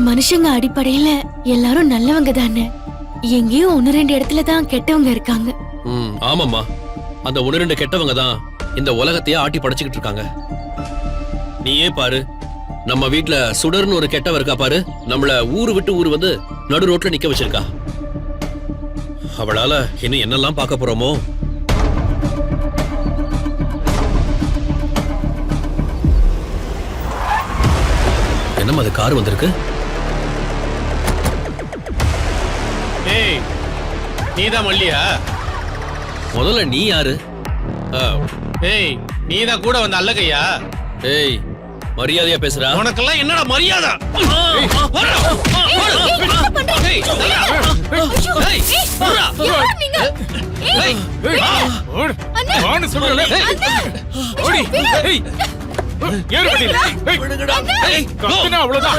மனுஷங்க அடிப்படையில எல்லாரும் நல்லவங்க தானே. எங்கேயும் 1-2 இடத்துல தான் கெட்டவங்க இருக்காங்க. ஆமாம்மா, அந்த 1-2 கெட்டவங்க தான் இந்த உலகத்தையே ஆட்டி படைச்சுக்கிட்டு இருக்காங்க. நீயே பாரு, நம்ம வீட்ல சுடர்னு ஒரு கெட்டவ இருக்கா பாரு. நம்மள ஊரு விட்டு ஊரு வந்து நடு ரோட்ல நிக்க வச்சிருக்கா. அவளால இன்னும் என்னெல்லாம் பார்க்க போறோமோ. என்னம்மா அது கார் வந்திருக்கு? ஏய், நீதான் மல்லியா? முதல்ல நீ யாரு? ஏய், நீதான் கூட வந்த அல்லகையா? ஏய், மரியாதையா பேசுறா. உனக்கெல்லாம் என்னடா மரியாதை? அவ்வளவுதான்